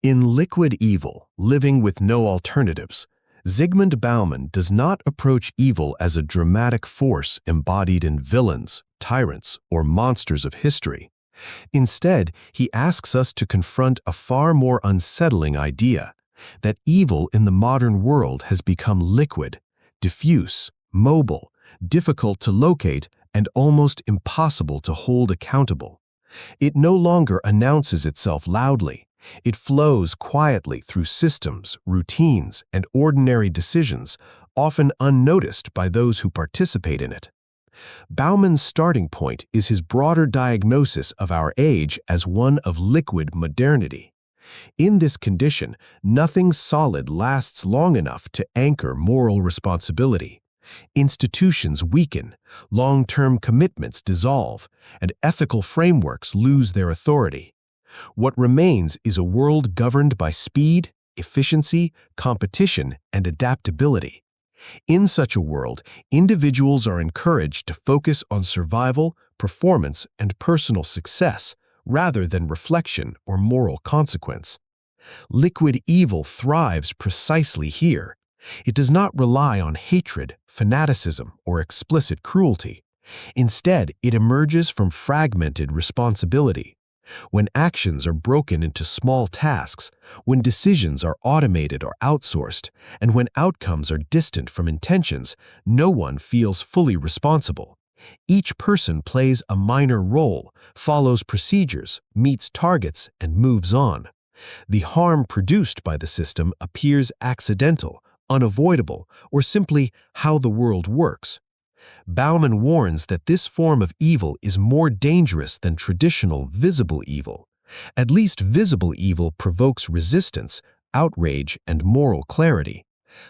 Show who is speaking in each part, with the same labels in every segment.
Speaker 1: In Liquid Evil, Living with No Alternatives, Zygmunt Bauman does not approach evil as a dramatic force embodied in villains, tyrants, or monsters of history. Instead, he asks us to confront a far more unsettling idea, that evil in the modern world has become liquid, diffuse, mobile, difficult to locate, and almost impossible to hold accountable. It no longer announces itself loudly. It flows quietly through systems, routines, and ordinary decisions, often unnoticed by those who participate in it. Bauman's starting point is his broader diagnosis of our age as one of liquid modernity. In this condition, nothing solid lasts long enough to anchor moral responsibility. Institutions weaken, long-term commitments dissolve, and ethical frameworks lose their authority. What remains is a world governed by speed, efficiency, competition, and adaptability. In such a world, individuals are encouraged to focus on survival, performance, and personal success, rather than reflection or moral consequence. Liquid evil thrives precisely here. It does not rely on hatred, fanaticism, or explicit cruelty. Instead, it emerges from fragmented responsibility. When actions are broken into small tasks, when decisions are automated or outsourced, and when outcomes are distant from intentions, no one feels fully responsible. Each person plays a minor role, follows procedures, meets targets, and moves on. The harm produced by the system appears accidental, unavoidable, or simply how the world works. Bauman warns that this form of evil is more dangerous than traditional visible evil. At least visible evil provokes resistance, outrage, and moral clarity.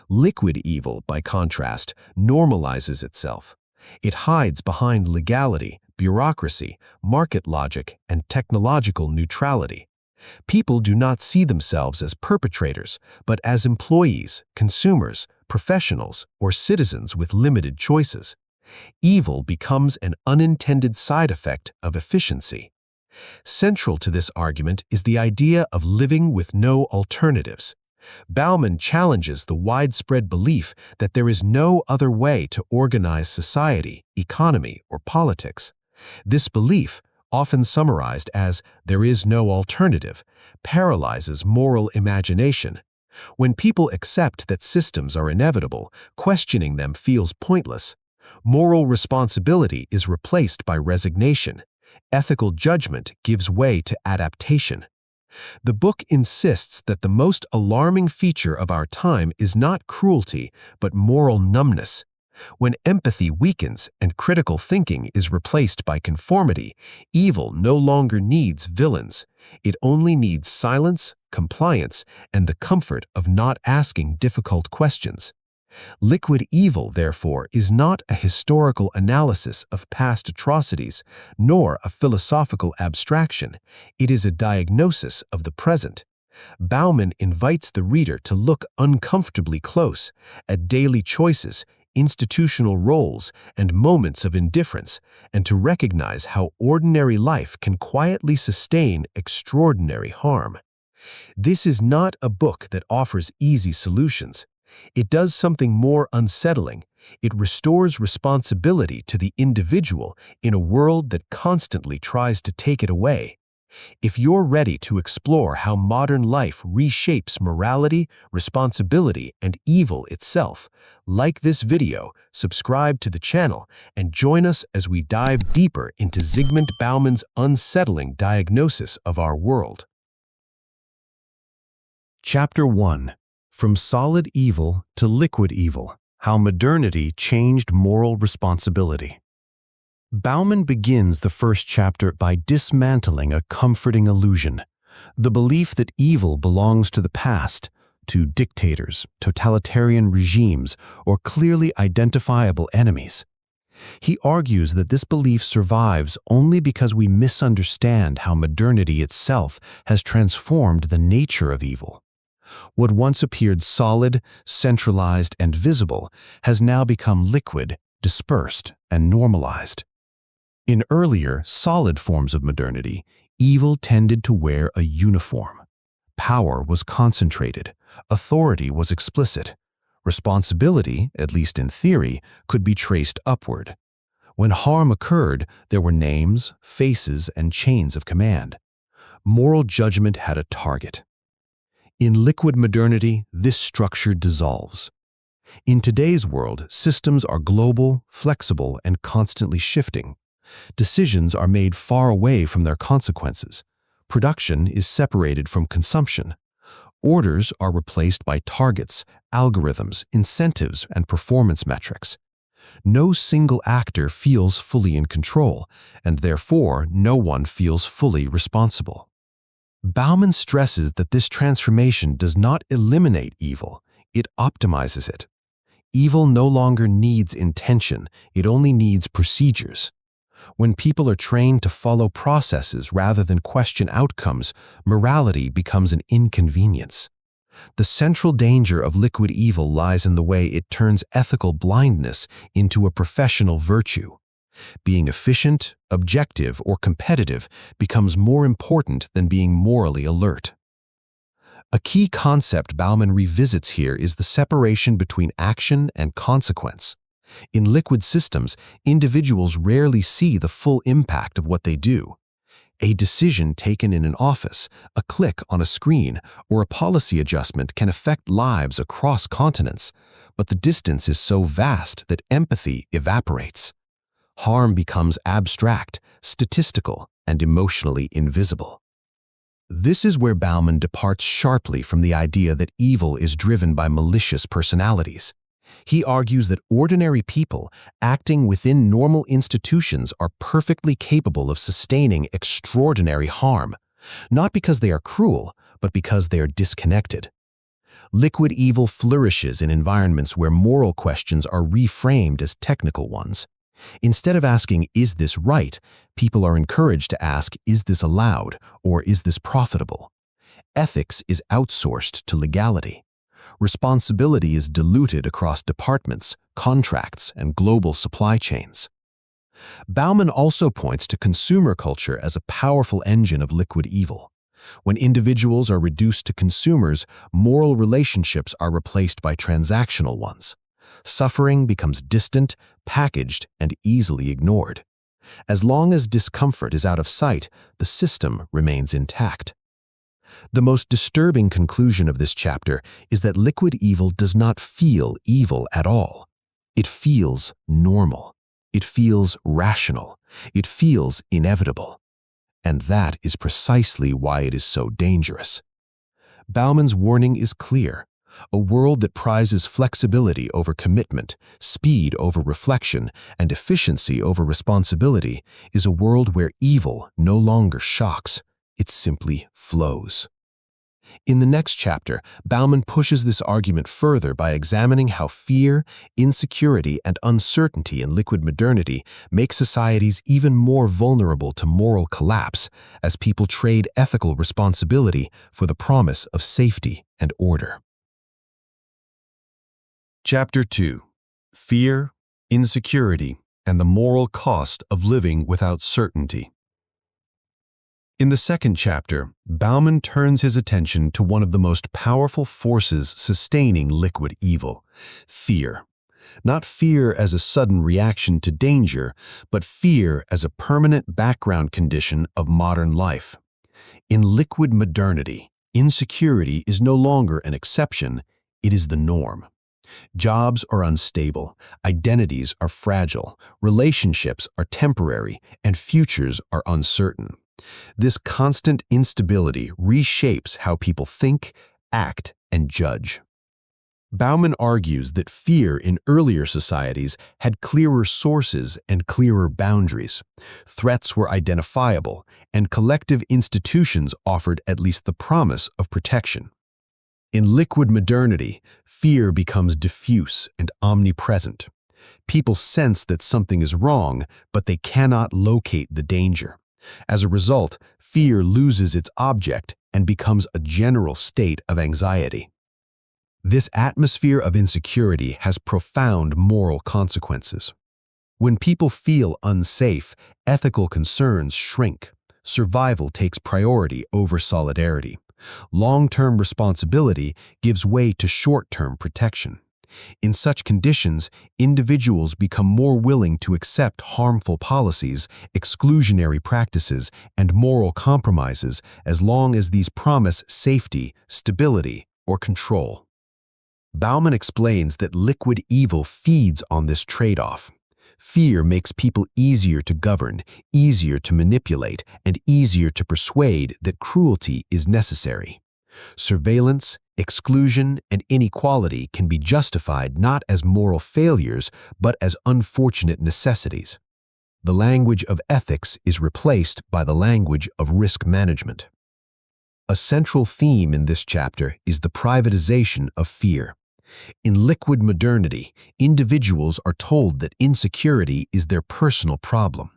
Speaker 1: Liquid evil, by contrast, normalizes itself. It hides behind legality, bureaucracy, market logic, and technological neutrality. People do not see themselves as perpetrators, but as employees, consumers, professionals, or citizens with limited choices. Evil becomes an unintended side effect of efficiency. Central to this argument is the idea of living with no alternatives. Bauman challenges the widespread belief that there is no other way to organize society, economy, or politics. This belief, often summarized as "there is no alternative," paralyzes moral imagination. When people accept that systems are inevitable, questioning them feels pointless. Moral responsibility is replaced by resignation. Ethical judgment gives way to adaptation. The book insists that the most alarming feature of our time is not cruelty, but moral numbness. When empathy weakens and critical thinking is replaced by conformity, evil no longer needs villains. It only needs silence, compliance, and the comfort of not asking difficult questions. Liquid evil, therefore, is not a historical analysis of past atrocities, nor a philosophical abstraction. It is a diagnosis of the present. Bauman invites the reader to look uncomfortably close at daily choices, institutional roles, and moments of indifference, and to recognize how ordinary life can quietly sustain extraordinary harm. This is not a book that offers easy solutions. It does something more unsettling. It restores responsibility to the individual in a world that constantly tries to take it away. If you're ready to explore how modern life reshapes morality, responsibility, and evil itself, like this video, subscribe to the channel, and join us as we dive deeper into Zygmunt Bauman's unsettling diagnosis of our world. Chapter 1. From Solid Evil to Liquid Evil: How Modernity Changed Moral Responsibility. Bauman begins the first chapter by dismantling a comforting illusion, the belief that evil belongs to the past, to dictators, totalitarian regimes, or clearly identifiable enemies. He argues that this belief survives only because we misunderstand how modernity itself has transformed the nature of evil. What once appeared solid, centralized, and visible has now become liquid, dispersed, and normalized. In earlier, solid forms of modernity, evil tended to wear a uniform. Power was concentrated. Authority was explicit. Responsibility, at least in theory, could be traced upward. When harm occurred, there were names, faces, and chains of command. Moral judgment had a target. In liquid modernity, this structure dissolves. In today's world, systems are global, flexible, and constantly shifting. Decisions are made far away from their consequences. Production is separated from consumption. Orders are replaced by targets, algorithms, incentives, and performance metrics. No single actor feels fully in control, and therefore no one feels fully responsible. Bauman stresses that this transformation does not eliminate evil, it optimizes it. Evil no longer needs intention, it only needs procedures. When people are trained to follow processes rather than question outcomes, morality becomes an inconvenience. The central danger of liquid evil lies in the way it turns ethical blindness into a professional virtue. Being efficient, objective, or competitive becomes more important than being morally alert. A key concept Bauman revisits here is the separation between action and consequence. In liquid systems, individuals rarely see the full impact of what they do. A decision taken in an office, a click on a screen, or a policy adjustment can affect lives across continents, but the distance is so vast that empathy evaporates. Harm becomes abstract, statistical, and emotionally invisible. This is where Bauman departs sharply from the idea that evil is driven by malicious personalities. He argues that ordinary people acting within normal institutions are perfectly capable of sustaining extraordinary harm, not because they are cruel, but because they are disconnected. Liquid evil flourishes in environments where moral questions are reframed as technical ones. Instead of asking, "Is this right?" people are encouraged to ask, "Is this allowed?" or "Is this profitable?" Ethics is outsourced to legality. Responsibility is diluted across departments, contracts, and global supply chains. Bauman also points to consumer culture as a powerful engine of liquid evil. When individuals are reduced to consumers, moral relationships are replaced by transactional ones. Suffering becomes distant, packaged, and easily ignored. As long as discomfort is out of sight, the system remains intact. The most disturbing conclusion of this chapter is that liquid evil does not feel evil at all. It feels normal. It feels rational. It feels inevitable. And that is precisely why it is so dangerous. Bauman's warning is clear. A world that prizes flexibility over commitment, speed over reflection, and efficiency over responsibility is a world where evil no longer shocks, it simply flows. In the next chapter, Bauman pushes this argument further by examining how fear, insecurity, and uncertainty in liquid modernity make societies even more vulnerable to moral collapse as people trade ethical responsibility for the promise of safety and order. Chapter 2: Fear, Insecurity, and the Moral Cost of Living Without Certainty. In the second chapter, Bauman turns his attention to one of the most powerful forces sustaining liquid evil: fear. Not fear as a sudden reaction to danger, but fear as a permanent background condition of modern life. In liquid modernity, insecurity is no longer an exception, it is the norm. Jobs are unstable, identities are fragile, relationships are temporary, and futures are uncertain. This constant instability reshapes how people think, act, and judge. Bauman argues that fear in earlier societies had clearer sources and clearer boundaries. Threats were identifiable, and collective institutions offered at least the promise of protection. In liquid modernity, fear becomes diffuse and omnipresent. People sense that something is wrong, but they cannot locate the danger. As a result, fear loses its object and becomes a general state of anxiety. This atmosphere of insecurity has profound moral consequences. When people feel unsafe, ethical concerns shrink. Survival takes priority over solidarity. Long-term responsibility gives way to short-term protection. In such conditions, individuals become more willing to accept harmful policies, exclusionary practices, and moral compromises as long as these promise safety, stability, or control. Bauman explains that liquid evil feeds on this trade-off. Fear makes people easier to govern, easier to manipulate, and easier to persuade that cruelty is necessary. Surveillance, exclusion, and inequality can be justified not as moral failures, but as unfortunate necessities. The language of ethics is replaced by the language of risk management. A central theme in this chapter is the privatization of fear. In liquid modernity, individuals are told that insecurity is their personal problem.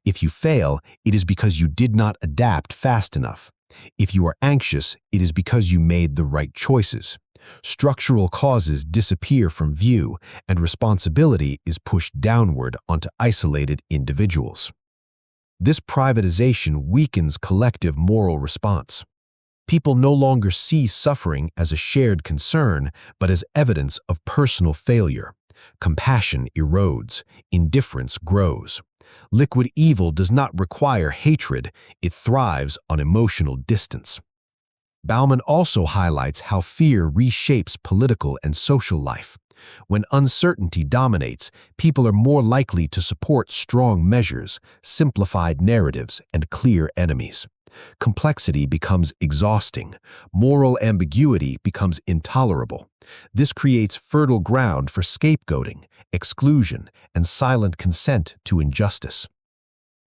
Speaker 1: If you fail, it is because you did not adapt fast enough. If you are anxious, it is because you made the right choices. Structural causes disappear from view, and responsibility is pushed downward onto isolated individuals. This privatization weakens collective moral response. People no longer see suffering as a shared concern, but as evidence of personal failure. Compassion erodes, indifference grows. Liquid evil does not require hatred, it thrives on emotional distance. Bauman also highlights how fear reshapes political and social life. When uncertainty dominates, people are more likely to support strong measures, simplified narratives, and clear enemies. Complexity becomes exhausting. Moral ambiguity becomes intolerable. This creates fertile ground for scapegoating, exclusion, and silent consent to injustice.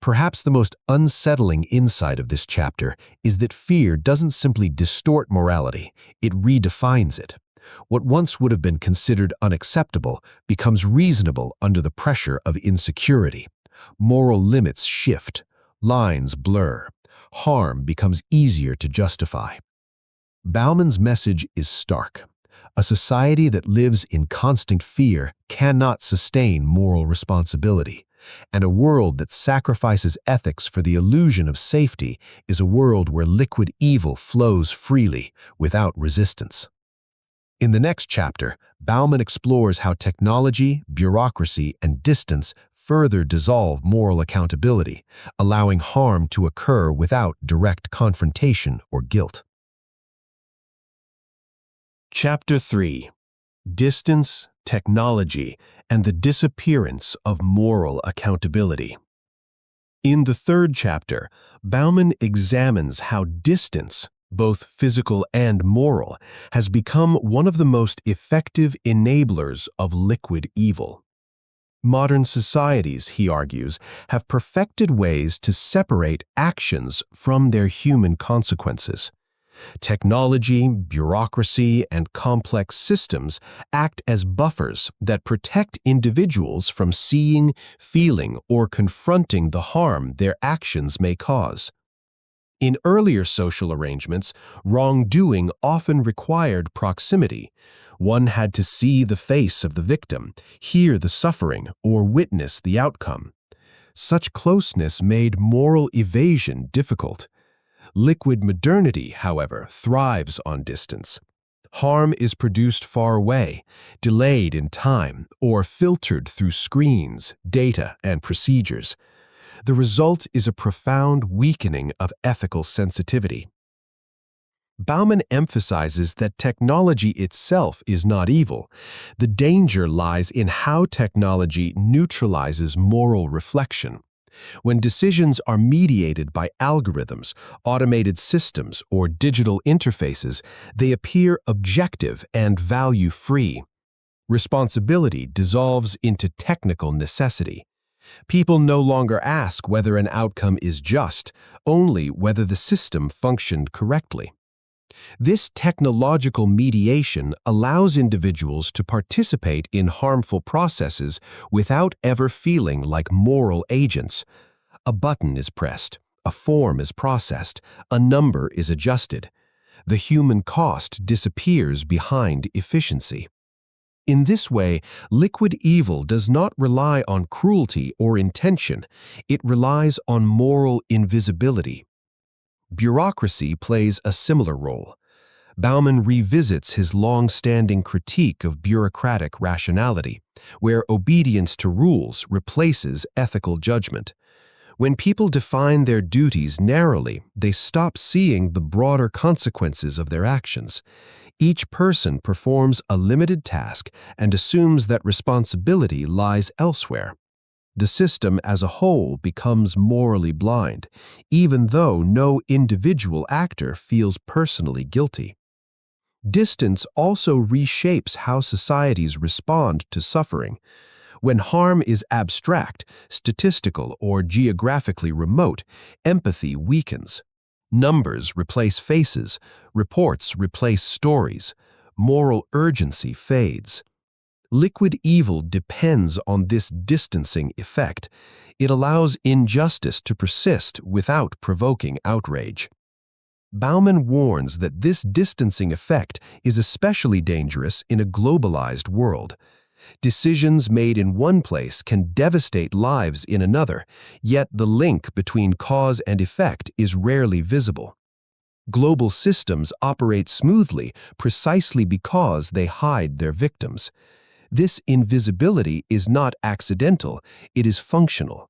Speaker 1: Perhaps the most unsettling insight of this chapter is that fear doesn't simply distort morality, it redefines it. What once would have been considered unacceptable becomes reasonable under the pressure of insecurity. Moral limits shift, lines blur. Harm becomes easier to justify. Bauman's message is stark. A society that lives in constant fear cannot sustain moral responsibility, and a world that sacrifices ethics for the illusion of safety is a world where liquid evil flows freely, without resistance. In the next chapter, Bauman explores how technology, bureaucracy, and distance further dissolve moral accountability, allowing harm to occur without direct confrontation or guilt. Chapter 3: Distance, Technology, and the Disappearance of Moral Accountability. In the third chapter, Bauman examines how distance, both physical and moral, has become one of the most effective enablers of liquid evil. Modern societies, he argues, have perfected ways to separate actions from their human consequences. Technology, bureaucracy, and complex systems act as buffers that protect individuals from seeing, feeling, or confronting the harm their actions may cause. In earlier social arrangements, wrongdoing often required proximity. One had to see the face of the victim, hear the suffering, or witness the outcome. Such closeness made moral evasion difficult. Liquid modernity, however, thrives on distance. Harm is produced far away, delayed in time, or filtered through screens, data, and procedures. The result is a profound weakening of ethical sensitivity. Bauman emphasizes that technology itself is not evil. The danger lies in how technology neutralizes moral reflection. When decisions are mediated by algorithms, automated systems, or digital interfaces, they appear objective and value-free. Responsibility dissolves into technical necessity. People no longer ask whether an outcome is just, only whether the system functioned correctly. This technological mediation allows individuals to participate in harmful processes without ever feeling like moral agents. A button is pressed, a form is processed, a number is adjusted. The human cost disappears behind efficiency. In this way, liquid evil does not rely on cruelty or intention, it relies on moral invisibility. Bureaucracy plays a similar role. Bauman revisits his long-standing critique of bureaucratic rationality, where obedience to rules replaces ethical judgment. When people define their duties narrowly, they stop seeing the broader consequences of their actions. Each person performs a limited task and assumes that responsibility lies elsewhere. The system as a whole becomes morally blind, even though no individual actor feels personally guilty. Distance also reshapes how societies respond to suffering. When harm is abstract, statistical, or geographically remote, empathy weakens. Numbers replace faces, reports replace stories, moral urgency fades. Liquid evil depends on this distancing effect. It allows injustice to persist without provoking outrage. Bauman warns that this distancing effect is especially dangerous in a globalized world. Decisions made in one place can devastate lives in another, yet the link between cause and effect is rarely visible. Global systems operate smoothly precisely because they hide their victims. This invisibility is not accidental, it is functional.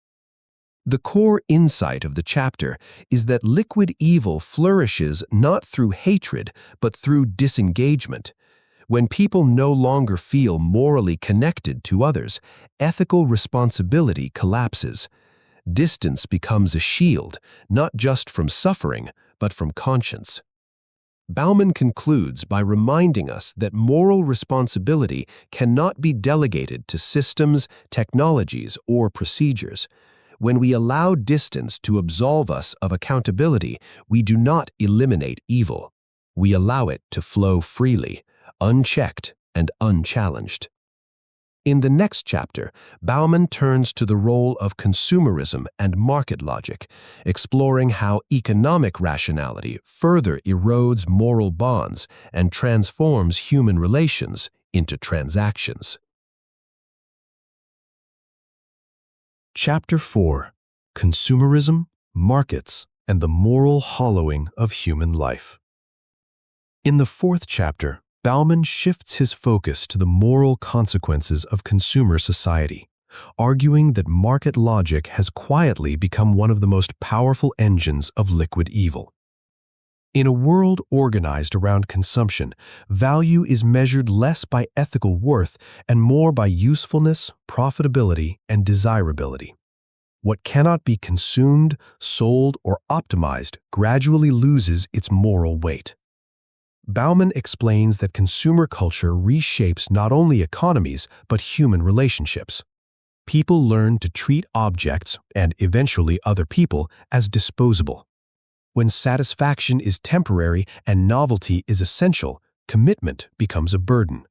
Speaker 1: The core insight of the chapter is that liquid evil flourishes not through hatred, but through disengagement. When people no longer feel morally connected to others, ethical responsibility collapses. Distance becomes a shield, not just from suffering, but from conscience. Bauman concludes by reminding us that moral responsibility cannot be delegated to systems, technologies, or procedures. When we allow distance to absolve us of accountability, we do not eliminate evil. We allow it to flow freely, unchecked and unchallenged. In the next chapter, Bauman turns to the role of consumerism and market logic, exploring how economic rationality further erodes moral bonds and transforms human relations into transactions. Chapter 4: Consumerism, Markets, and the Moral Hollowing of Human Life. In the fourth chapter, Bauman shifts his focus to the moral consequences of consumer society, arguing that market logic has quietly become one of the most powerful engines of liquid evil. In a world organized around consumption, value is measured less by ethical worth and more by usefulness, profitability, and desirability. What cannot be consumed, sold, or optimized gradually loses its moral weight. Bauman explains that consumer culture reshapes not only economies but human relationships. People learn to treat objects, and eventually other people, as disposable. When satisfaction is temporary and novelty is essential, commitment becomes a burden.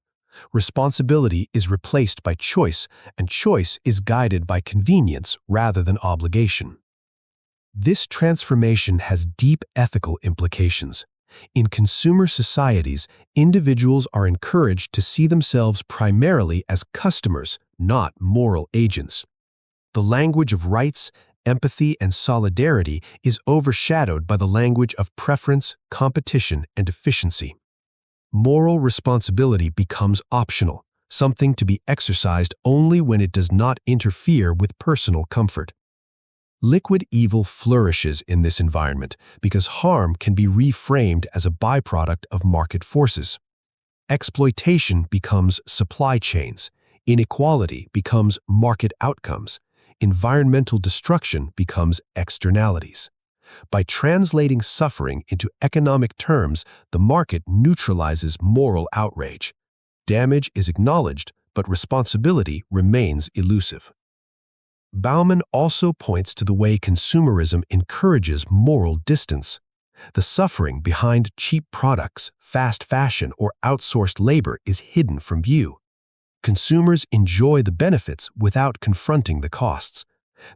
Speaker 1: Responsibility is replaced by choice, and choice is guided by convenience rather than obligation. This transformation has deep ethical implications. In consumer societies, individuals are encouraged to see themselves primarily as customers, not moral agents. The language of rights, empathy, and solidarity is overshadowed by the language of preference, competition, and efficiency. Moral responsibility becomes optional, something to be exercised only when it does not interfere with personal comfort. Liquid evil flourishes in this environment because harm can be reframed as a byproduct of market forces. Exploitation becomes supply chains, inequality becomes market outcomes, environmental destruction becomes externalities. By translating suffering into economic terms, the market neutralizes moral outrage. Damage is acknowledged, but responsibility remains elusive. Bauman also points to the way consumerism encourages moral distance. The suffering behind cheap products, fast fashion, or outsourced labor is hidden from view. Consumers enjoy the benefits without confronting the costs.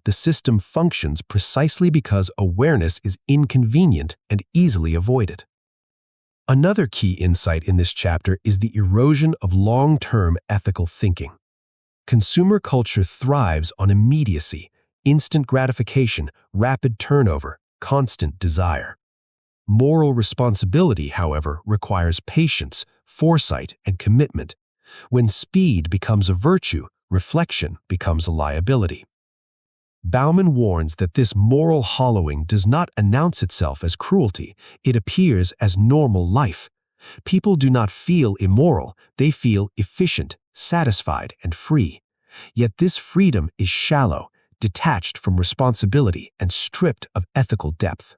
Speaker 1: The system functions precisely because awareness is inconvenient and easily avoided. Another key insight in this chapter is the erosion of long-term ethical thinking. Consumer culture thrives on immediacy, instant gratification, rapid turnover, constant desire. Moral responsibility, however, requires patience, foresight, and commitment. When speed becomes a virtue, reflection becomes a liability. Bauman warns that this moral hollowing does not announce itself as cruelty, it appears as normal life. People do not feel immoral, they feel efficient, satisfied, and free. Yet this freedom is shallow, detached from responsibility, and stripped of ethical depth.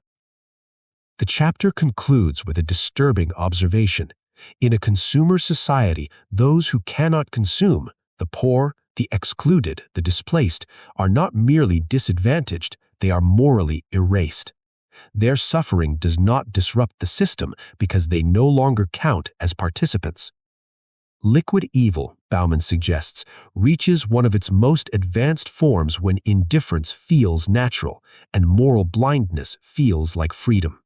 Speaker 1: The chapter concludes with a disturbing observation. In a consumer society, those who cannot consume, the poor, the excluded, the displaced, are not merely disadvantaged, they are morally erased. Their suffering does not disrupt the system because they no longer count as participants. Liquid evil, Bauman suggests, reaches one of its most advanced forms when indifference feels natural and moral blindness feels like freedom.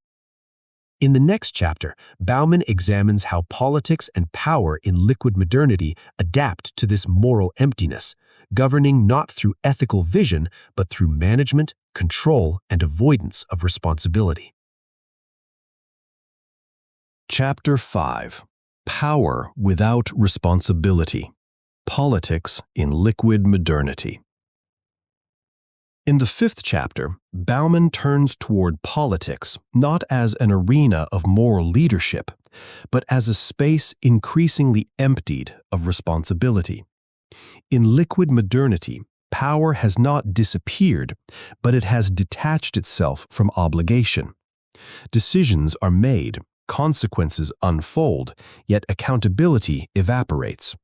Speaker 1: In the next chapter, Bauman examines how politics and power in liquid modernity adapt to this moral emptiness, governing not through ethical vision but through management, control, and avoidance of responsibility. Chapter 5. Power without responsibility. Politics in liquid modernity. In the fifth chapter, Bauman turns toward politics not as an arena of moral leadership, but as a space increasingly emptied of responsibility. In liquid modernity, power has not disappeared, but it has detached itself from obligation. Decisions are made, consequences unfold, yet accountability evaporates.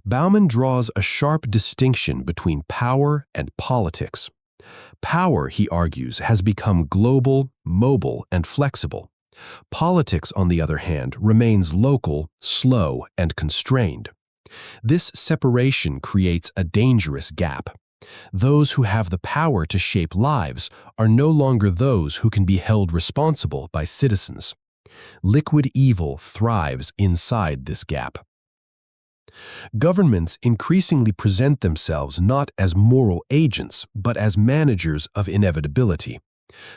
Speaker 1: Bauman draws a sharp distinction between power and politics. Power, he argues, has become global, mobile, and flexible. Politics, on the other hand, remains local, slow, and constrained. This separation creates a dangerous gap. Those who have the power to shape lives are no longer those who can be held responsible by citizens. Liquid evil thrives inside this gap. Governments increasingly present themselves not as moral agents, but as managers of inevitability.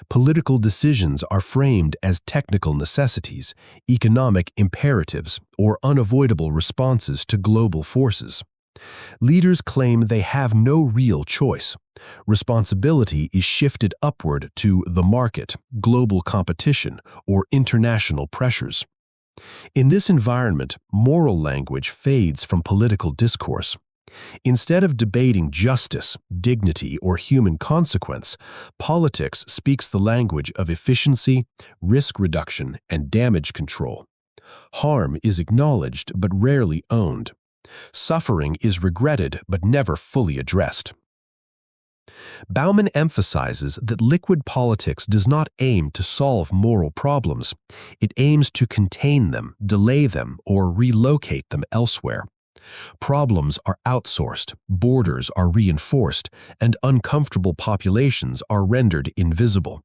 Speaker 1: Political decisions are framed as technical necessities, economic imperatives, or unavoidable responses to global forces. Leaders claim they have no real choice. Responsibility is shifted upward to the market, global competition, or international pressures. In this environment, moral language fades from political discourse. Instead of debating justice, dignity, or human consequence, politics speaks the language of efficiency, risk reduction, and damage control. Harm is acknowledged but rarely owned. Suffering is regretted but never fully addressed. Bauman emphasizes that liquid politics does not aim to solve moral problems. It aims to contain them, delay them, or relocate them elsewhere. Problems are outsourced, borders are reinforced, and uncomfortable populations are rendered invisible.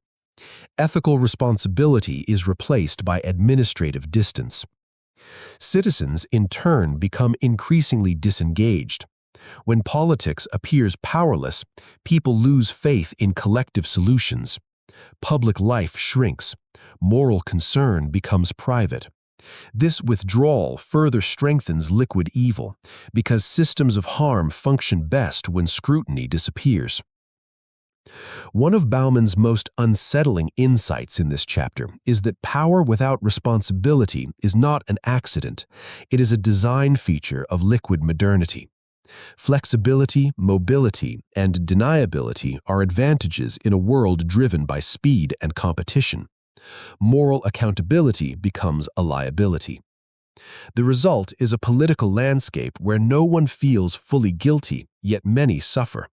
Speaker 1: Ethical responsibility is replaced by administrative distance. Citizens, in turn, become increasingly disengaged. When politics appears powerless, people lose faith in collective solutions. Public life shrinks. Moral concern becomes private. This withdrawal further strengthens liquid evil, because systems of harm function best when scrutiny disappears. One of Bauman's most unsettling insights in this chapter is that power without responsibility is not an accident. It is a design feature of liquid modernity. Flexibility, mobility, and deniability are advantages in a world driven by speed and competition. Moral accountability becomes a liability. The result is a political landscape where no one feels fully guilty, yet many suffer.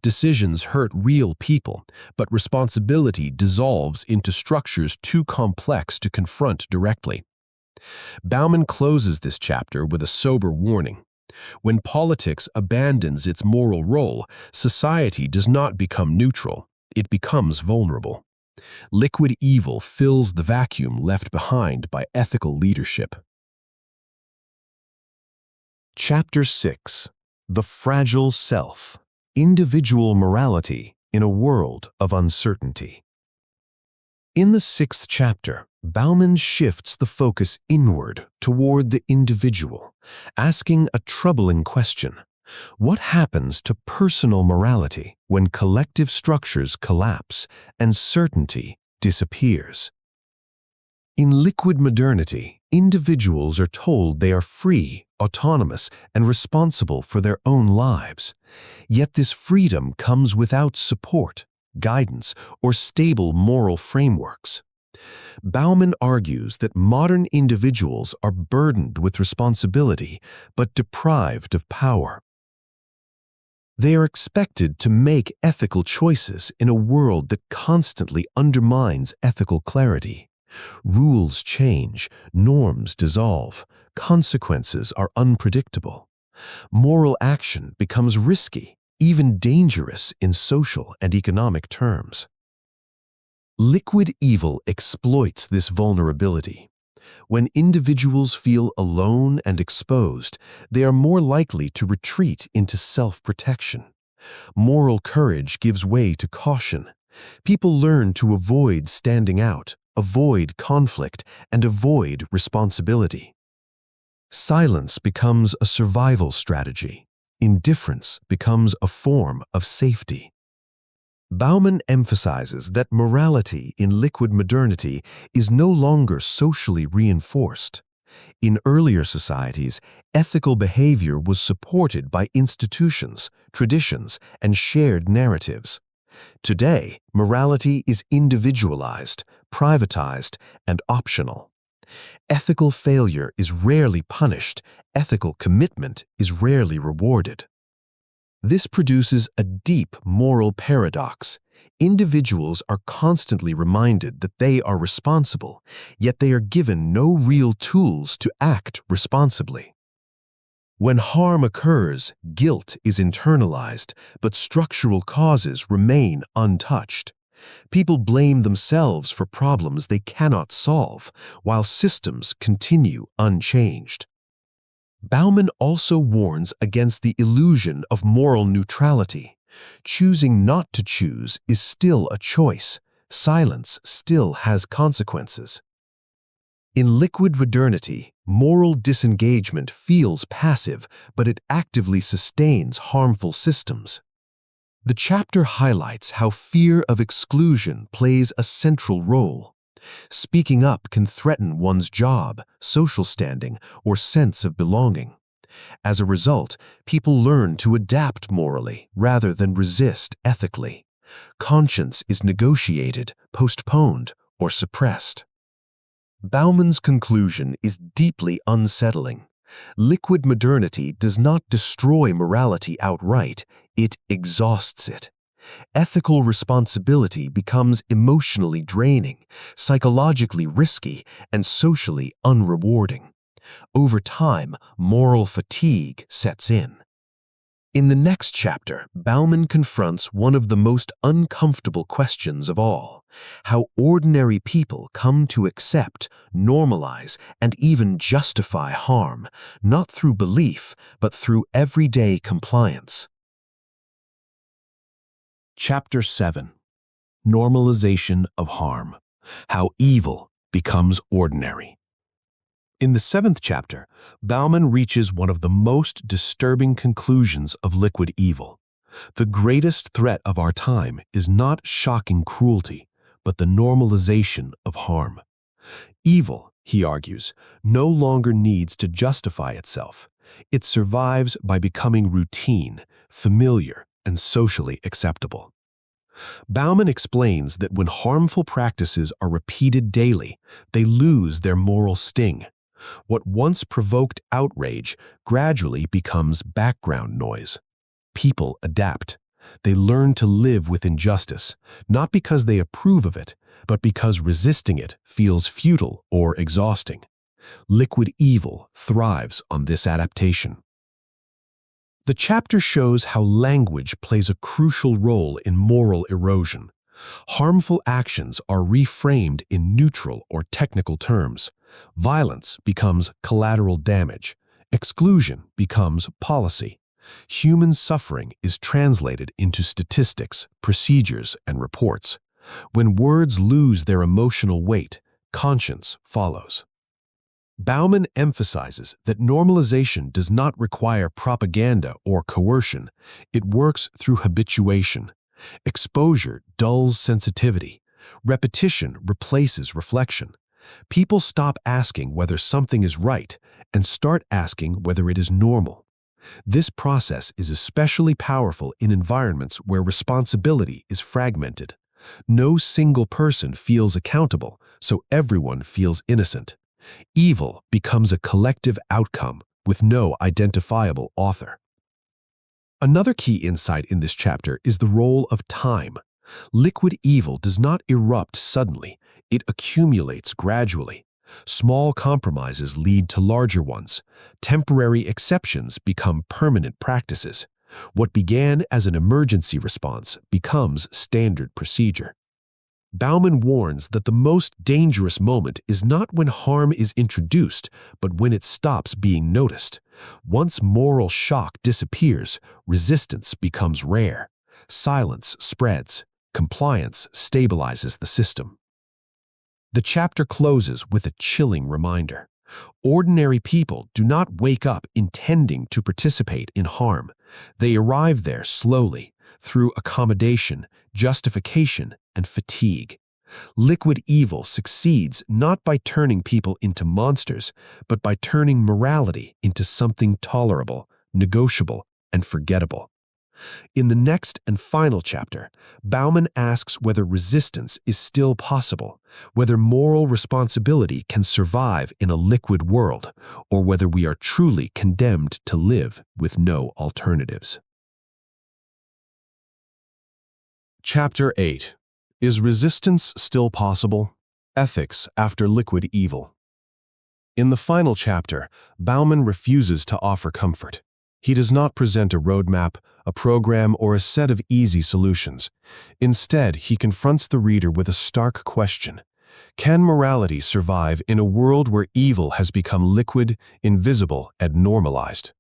Speaker 1: Decisions hurt real people, but responsibility dissolves into structures too complex to confront directly. Bauman closes this chapter with a sober warning. When politics abandons its moral role, society does not become neutral, it becomes vulnerable. Liquid evil fills the vacuum left behind by ethical leadership. Chapter 6. The Fragile Self. Individual Morality in a World of Uncertainty. In the 6th chapter, Bauman shifts the focus inward toward the individual, asking a troubling question. What happens to personal morality when collective structures collapse and certainty disappears? In liquid modernity, individuals are told they are free, autonomous, and responsible for their own lives. Yet this freedom comes without support, guidance, or stable moral frameworks. Bauman argues that modern individuals are burdened with responsibility but deprived of power. They are expected to make ethical choices in a world that constantly undermines ethical clarity. Rules change, norms dissolve, consequences are unpredictable. Moral action becomes risky, even dangerous in social and economic terms. Liquid evil exploits this vulnerability. When individuals feel alone and exposed, they are more likely to retreat into self-protection. Moral courage gives way to caution. People learn to avoid standing out, avoid conflict, and avoid responsibility. Silence becomes a survival strategy. Indifference becomes a form of safety. Bauman emphasizes that morality in liquid modernity is no longer socially reinforced. In earlier societies, ethical behavior was supported by institutions, traditions, and shared narratives. Today, morality is individualized, privatized, and optional. Ethical failure is rarely punished, ethical commitment is rarely rewarded. This produces a deep moral paradox. Individuals are constantly reminded that they are responsible, yet they are given no real tools to act responsibly. When harm occurs, guilt is internalized, but structural causes remain untouched. People blame themselves for problems they cannot solve, while systems continue unchanged. Bauman also warns against the illusion of moral neutrality. Choosing not to choose is still a choice. Silence still has consequences. In liquid modernity, moral disengagement feels passive, but it actively sustains harmful systems. The chapter highlights how fear of exclusion plays a central role. Speaking up can threaten one's job, social standing, or sense of belonging. As a result, people learn to adapt morally rather than resist ethically. Conscience is negotiated, postponed, or suppressed. Bauman's conclusion is deeply unsettling. Liquid modernity does not destroy morality outright, it exhausts it. Ethical responsibility becomes emotionally draining, psychologically risky, and socially unrewarding. Over time, moral fatigue sets in. In the next chapter, Bauman confronts one of the most uncomfortable questions of all: how ordinary people come to accept, normalize, and even justify harm, not through belief, but through everyday compliance. Chapter 7. Normalization of harm. How evil becomes ordinary. In the 7th chapter, Bauman reaches one of the most disturbing conclusions of liquid evil. The greatest threat of our time is not shocking cruelty, but the normalization of harm. Evil, he argues, no longer needs to justify itself. It survives by becoming routine, familiar, and socially acceptable. Bauman explains that when harmful practices are repeated daily, they lose their moral sting. What once provoked outrage gradually becomes background noise. People adapt. They learn to live with injustice, not because they approve of it, but because resisting it feels futile or exhausting. Liquid evil thrives on this adaptation. The chapter shows how language plays a crucial role in moral erosion. Harmful actions are reframed in neutral or technical terms. Violence becomes collateral damage. Exclusion becomes policy. Human suffering is translated into statistics, procedures, and reports. When words lose their emotional weight, conscience follows. Bauman emphasizes that normalization does not require propaganda or coercion. It works through habituation. Exposure dulls sensitivity. Repetition replaces reflection. People stop asking whether something is right and start asking whether it is normal. This process is especially powerful in environments where responsibility is fragmented. No single person feels accountable, so everyone feels innocent. Evil becomes a collective outcome with no identifiable author. Another key insight in this chapter is the role of time. Liquid evil does not erupt suddenly, it accumulates gradually. Small compromises lead to larger ones. Temporary exceptions become permanent practices. What began as an emergency response becomes standard procedure. Bauman warns that the most dangerous moment is not when harm is introduced, but when it stops being noticed. Once moral shock disappears, resistance becomes rare. Silence spreads. Compliance stabilizes the system. The chapter closes with a chilling reminder. Ordinary people do not wake up intending to participate in harm. They arrive there slowly, through accommodation, justification, and fatigue. Liquid evil succeeds not by turning people into monsters, but by turning morality into something tolerable, negotiable, and forgettable. In the next and final chapter, Bauman asks whether resistance is still possible, whether moral responsibility can survive in a liquid world, or whether we are truly condemned to live with no alternatives. Chapter 8. Is resistance still possible? Ethics after liquid evil. In the final chapter, Bauman refuses to offer comfort. He does not present a roadmap, a program, or a set of easy solutions. Instead, he confronts the reader with a stark question. Can morality survive in a world where evil has become liquid, invisible, and normalized?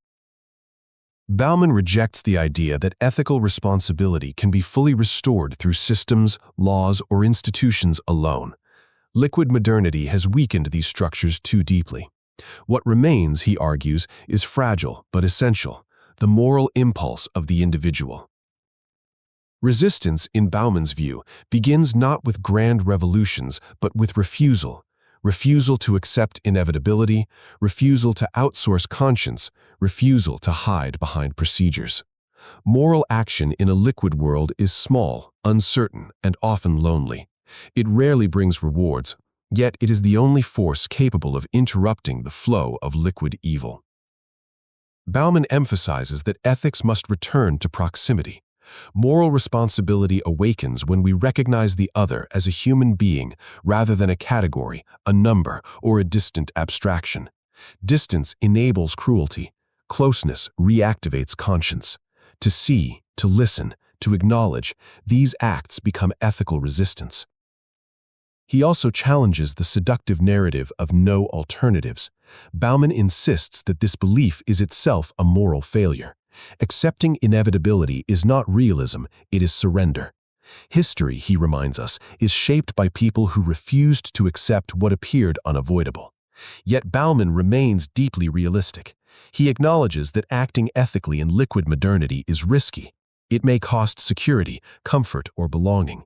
Speaker 1: Bauman rejects the idea that ethical responsibility can be fully restored through systems, laws, or institutions alone. Liquid modernity has weakened these structures too deeply. What remains, he argues, is fragile but essential, the moral impulse of the individual. Resistance, in Bauman's view, begins not with grand revolutions but with refusal. Refusal to accept inevitability, refusal to outsource conscience, refusal to hide behind procedures. Moral action in a liquid world is small, uncertain, and often lonely. It rarely brings rewards, yet it is the only force capable of interrupting the flow of liquid evil. Bauman emphasizes that ethics must return to proximity. Moral responsibility awakens when we recognize the other as a human being rather than a category, a number, or a distant abstraction. Distance enables cruelty. Closeness reactivates conscience. To see, to listen, to acknowledge, these acts become ethical resistance. He also challenges the seductive narrative of no alternatives. Bauman insists that this belief is itself a moral failure. Accepting inevitability is not realism, it is surrender. History, he reminds us, is shaped by people who refused to accept what appeared unavoidable. Yet Bauman remains deeply realistic. He acknowledges that acting ethically in liquid modernity is risky. It may cost security, comfort, or belonging.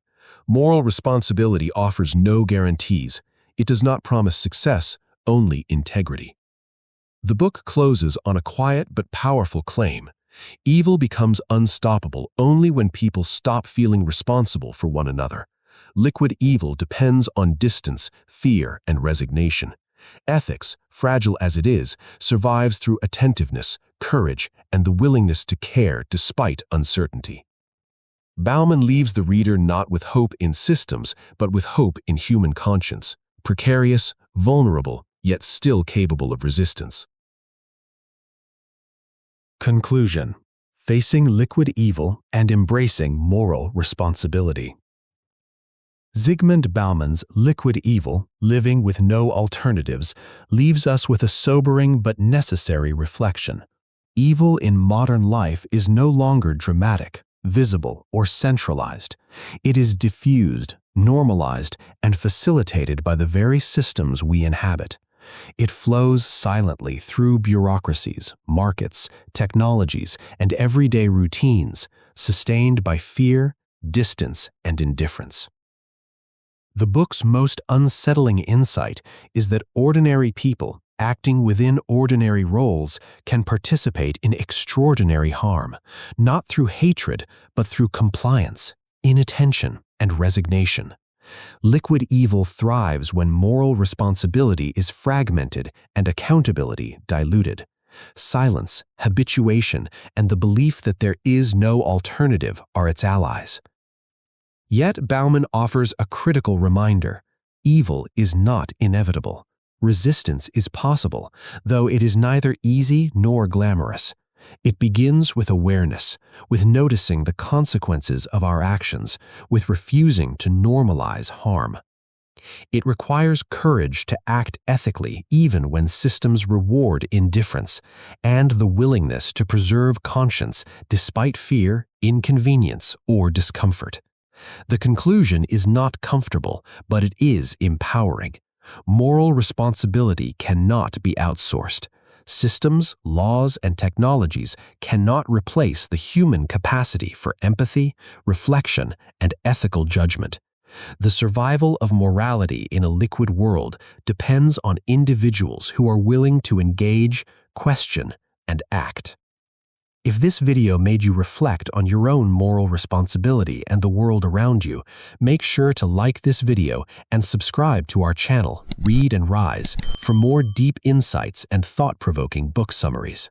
Speaker 1: Moral responsibility offers no guarantees. It does not promise success, only integrity. The book closes on a quiet but powerful claim. Evil becomes unstoppable only when people stop feeling responsible for one another. Liquid evil depends on distance, fear, and resignation. Ethics, fragile as it is, survives through attentiveness, courage, and the willingness to care despite uncertainty. Bauman leaves the reader not with hope in systems, but with hope in human conscience, precarious, vulnerable, yet still capable of resistance. Conclusion: facing liquid evil and embracing moral responsibility. Zygmunt Bauman's Liquid Evil, Living with No Alternatives, leaves us with a sobering but necessary reflection. Evil in modern life is no longer dramatic, visible, or centralized. It is diffused, normalized, and facilitated by the very systems we inhabit. It flows silently through bureaucracies, markets, technologies, and everyday routines, sustained by fear, distance, and indifference. The book's most unsettling insight is that ordinary people, acting within ordinary roles, can participate in extraordinary harm, not through hatred, but through compliance, inattention, and resignation. Liquid evil thrives when moral responsibility is fragmented and accountability diluted. Silence, habituation, and the belief that there is no alternative are its allies. Yet Bauman offers a critical reminder: evil is not inevitable. Resistance is possible, though it is neither easy nor glamorous. It begins with awareness, with noticing the consequences of our actions, with refusing to normalize harm. It requires courage to act ethically even when systems reward indifference, and the willingness to preserve conscience despite fear, inconvenience, or discomfort. The conclusion is not comfortable, but it is empowering. Moral responsibility cannot be outsourced. Systems, laws, and technologies cannot replace the human capacity for empathy, reflection, and ethical judgment. The survival of morality in a liquid world depends on individuals who are willing to engage, question, and act. If this video made you reflect on your own moral responsibility and the world around you, make sure to like this video and subscribe to our channel, Read and Rise, for more deep insights and thought-provoking book summaries.